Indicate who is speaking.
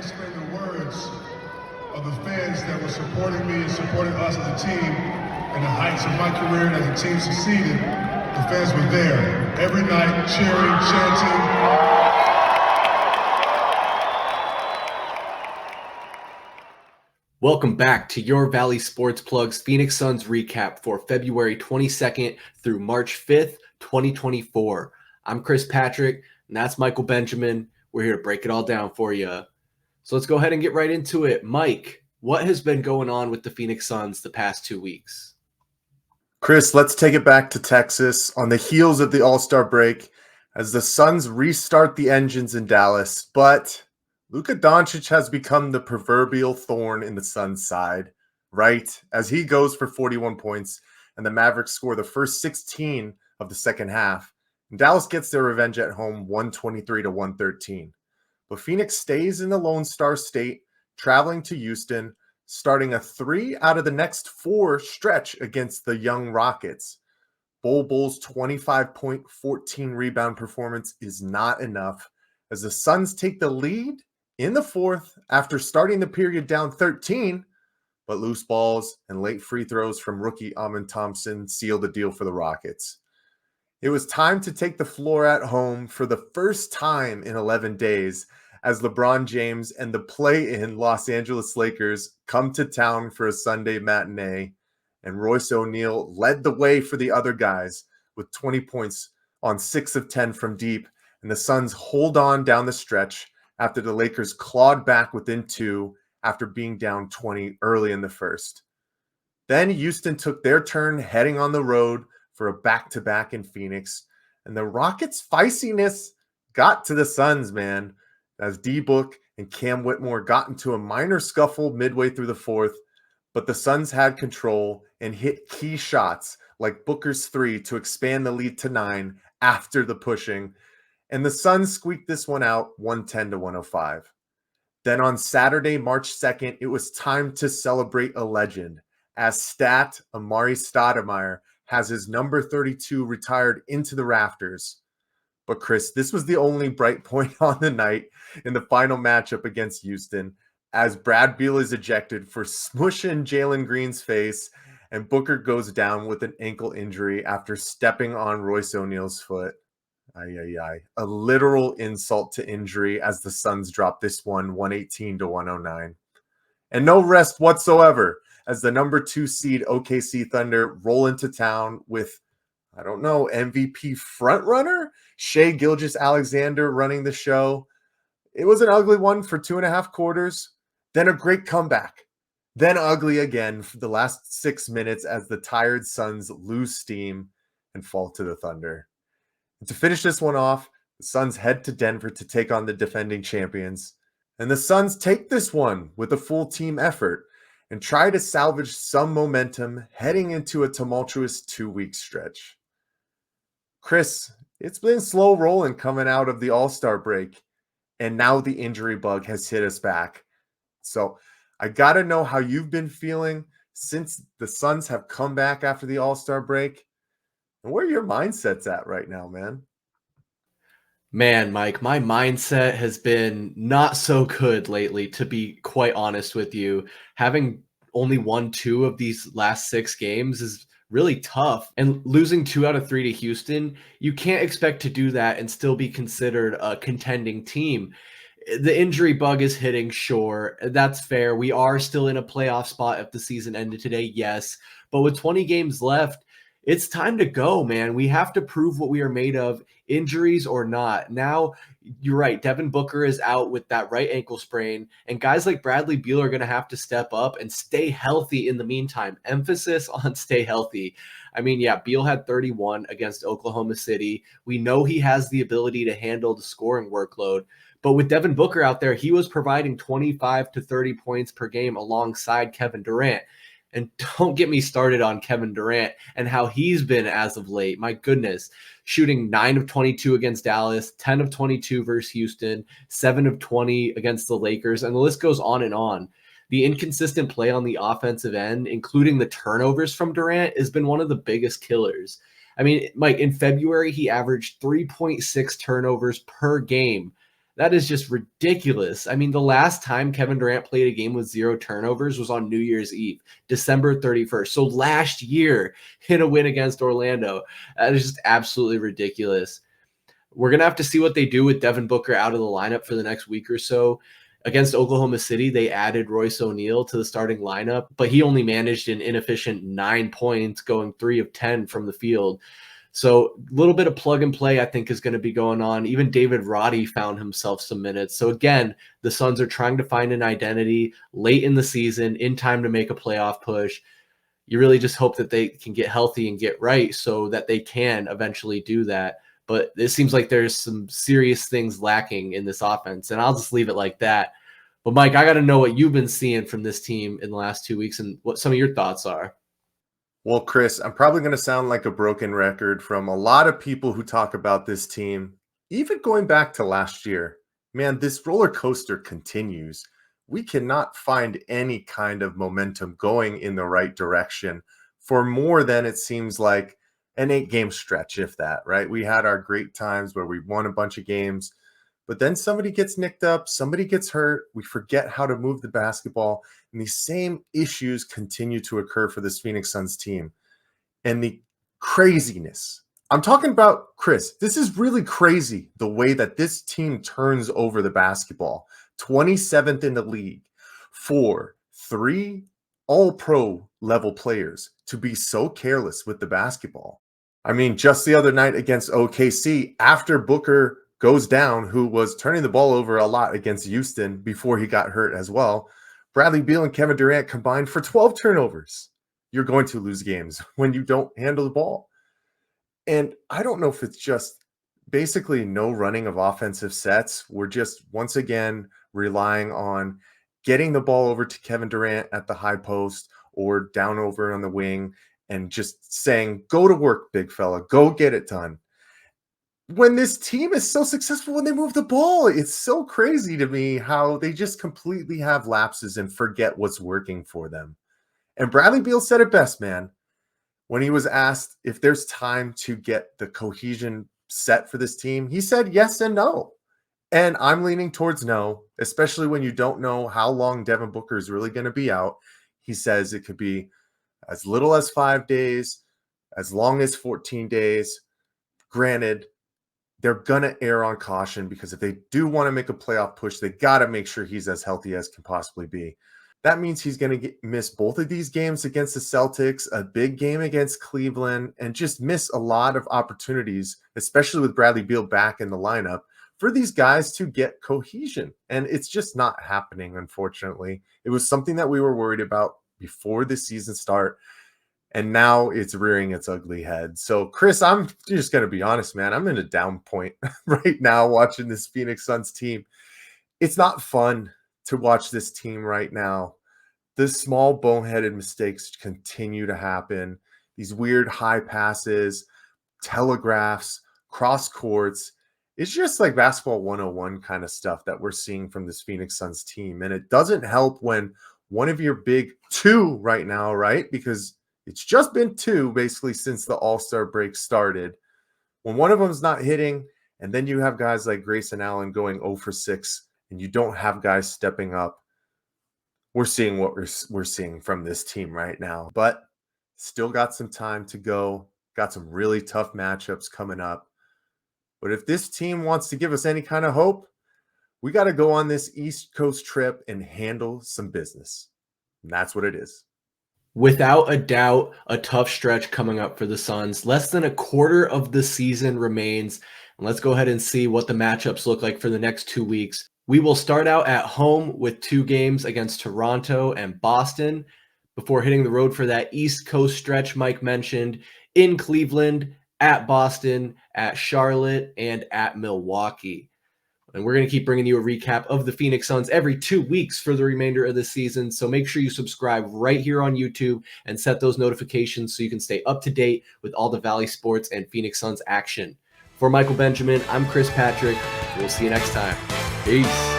Speaker 1: explain the words of the fans that were supporting me and supporting us as a team and the heights of my career and as the team succeeded. The fans were there every night, cheering, chanting.
Speaker 2: Welcome back to your Valley Sports Plugs Phoenix Suns recap for February 22nd through March 5th, 2024. I'm Chris Patrick, and that's Michael Benjamin. We're here to break it all down for you. So let's go ahead and get right into it. Mike, what has been going on with the Phoenix Suns the past 2 weeks?
Speaker 3: Chris, let's take it back to Texas on the heels of the All-Star break as the Suns restart the engines in Dallas, but Luka Doncic has become the proverbial thorn in the Suns' side, right? As he goes for 41 points and the Mavericks score the first 16 of the second half. And Dallas gets their revenge at home 123-113. But Phoenix stays in the Lone Star State, traveling to Houston, starting a 3 out of the next 4 stretch against the young Rockets. Bol Bol's 25-point, 14-rebound performance is not enough as the Suns take the lead in the fourth after starting the period down 13, but loose balls and late free throws from rookie Amen Thompson seal the deal for the Rockets. It was time to take the floor at home for the first time in 11 days as LeBron James and the play-in Los Angeles Lakers come to town for a Sunday matinee, and Royce O'Neal led the way for the other guys with 20 points on 6 of 10 from deep, and the Suns hold on down the stretch after the Lakers clawed back within 2 after being down 20 early in the first. Then Houston took their turn heading on the road for a back-to-back in Phoenix, and the Rockets' feistiness got to the Suns, man, as D-Book and Cam Whitmore got into a minor scuffle midway through the fourth, but the Suns had control and hit key shots like Booker's 3 to expand the lead to 9 after the pushing, and the Suns squeaked this one out 110-105. Then on Saturday, March 2nd, it was time to celebrate a legend as Amari Stoudemire has his number 32 retired into the rafters. But Chris, this was the only bright point on the night in the final matchup against Houston as Brad Beal is ejected for smushing Jalen Green's face and Booker goes down with an ankle injury after stepping on Royce O'Neal's foot. A literal insult to injury as the Suns drop this one 118-109. And no rest whatsoever as the number 2 seed OKC Thunder roll into town with, MVP frontrunner Shai Gilgeous-Alexander running the show. It was an ugly one for 2.5 quarters, then a great comeback, then ugly again for the last 6 minutes as the tired Suns lose steam and fall to the Thunder. And to finish this one off, the Suns head to Denver to take on the defending champions, and the Suns take this one with a full team effort and try to salvage some momentum heading into a tumultuous 2-week stretch. Chris, it's been slow rolling coming out of the All-Star break, and now the injury bug has hit us back. So I got to know how you've been feeling since the Suns have come back after the All-Star break, and where your mindset's at right now, man.
Speaker 2: Man, Mike, my mindset has been not so good lately, to be quite honest with you. Having only won 2 of these last 6 games is really tough. And losing 2 out of 3 to Houston, you can't expect to do that and still be considered a contending team. The injury bug is hitting, sure. That's fair. We are still in a playoff spot if the season ended today, yes. But with 20 games left, it's time to go, man. We have to prove what we are made of, injuries or not. Now, you're right. Devin Booker is out with that right ankle sprain, and guys like Bradley Beal are going to have to step up and stay healthy in the meantime. Emphasis on stay healthy. I mean, yeah, Beal had 31 against Oklahoma City. We know he has the ability to handle the scoring workload. But with Devin Booker out there, he was providing 25 to 30 points per game alongside Kevin Durant. And don't get me started on Kevin Durant and how he's been as of late. My goodness, shooting 9 of 22 against Dallas, 10 of 22 versus Houston, 7 of 20 against the Lakers, and the list goes on and on. The inconsistent play on the offensive end, including the turnovers from Durant, has been one of the biggest killers. I mean, Mike, in February, he averaged 3.6 turnovers per game. That is just ridiculous. I mean, the last time Kevin Durant played a game with 0 turnovers was on New Year's Eve, December 31st. So last year in a win against Orlando. That is just absolutely ridiculous. We're going to have to see what they do with Devin Booker out of the lineup for the next week or so. Against Oklahoma City, they added Royce O'Neal to the starting lineup, but he only managed an inefficient 9 points, going 3 of 10 from the field. So a little bit of plug and play, I think, is going to be going on. Even David Roddy found himself some minutes. So again, the Suns are trying to find an identity late in the season, in time to make a playoff push. You really just hope that they can get healthy and get right so that they can eventually do that. But it seems like there's some serious things lacking in this offense, and I'll just leave it like that. But Mike, I got to know what you've been seeing from this team in the last 2 weeks and what some of your thoughts are.
Speaker 3: Well, Chris, I'm probably going to sound like a broken record from a lot of people who talk about this team, even going back to last year. Man, this roller coaster continues. We cannot find any kind of momentum going in the right direction for more than it seems like an 8-game stretch, if that, right? We had our great times where we won a bunch of games, but then somebody gets nicked up, somebody gets hurt, we forget how to move the basketball, and these same issues continue to occur for this Phoenix Suns team. And the craziness, I'm talking about, Chris, this is really crazy the way that this team turns over the basketball. 27th in the league for 3 all-pro level players to be so careless with the basketball. I mean, just the other night against OKC, after Booker goes down, who was turning the ball over a lot against Houston before he got hurt as well, Bradley Beal and Kevin Durant combined for 12 turnovers. You're going to lose games when you don't handle the ball. And I don't know if it's just basically no running of offensive sets. We're just, once again, relying on getting the ball over to Kevin Durant at the high post or down over on the wing and just saying, go to work, big fella, go get it done. When this team is so successful when they move the ball, it's so crazy to me how they just completely have lapses and forget what's working for them. And Bradley Beal said it best, man, when he was asked if there's time to get the cohesion set for this team. He said yes and no. And I'm leaning towards no, especially when you don't know how long Devin Booker is really going to be out. He says it could be as little as 5 days, as long as 14 days. Granted, they're going to err on caution because if they do want to make a playoff push, they got to make sure he's as healthy as can possibly be. That means he's going to miss both of these games against the Celtics, a big game against Cleveland, and just miss a lot of opportunities, especially with Bradley Beal back in the lineup, for these guys to get cohesion. And it's just not happening, unfortunately. It was something that we were worried about before the season start, and now it's rearing its ugly head. So, Chris, I'm just going to be honest, man. I'm in a down point right now watching this Phoenix Suns team. It's not fun to watch this team right now. The small boneheaded mistakes continue to happen. These weird high passes, telegraphs, cross courts. It's just like basketball 101 kind of stuff that we're seeing from this Phoenix Suns team. And it doesn't help when one of your big 2 right now, right? Because it's just been 2 basically since the All-Star break started. When one of them is not hitting, and then you have guys like Grayson Allen going 0 for 6, and you don't have guys stepping up, we're seeing what we're seeing from this team right now. But still got some time to go. Got some really tough matchups coming up. But if this team wants to give us any kind of hope, we got to go on this East Coast trip and handle some business. And that's what it is.
Speaker 2: Without a doubt, a tough stretch coming up for the Suns. Less than a quarter of the season remains. And let's go ahead and see what the matchups look like for the next 2 weeks. We will start out at home with 2 games against Toronto and Boston before hitting the road for that East Coast stretch Mike mentioned in Cleveland, at Boston, at Charlotte, and at Milwaukee. And we're going to keep bringing you a recap of the Phoenix Suns every 2 weeks for the remainder of the season. So make sure you subscribe right here on YouTube and set those notifications so you can stay up to date with all the Valley Sports and Phoenix Suns action. For Michael Benjamin, I'm Chris Patrick. We'll see you next time. Peace.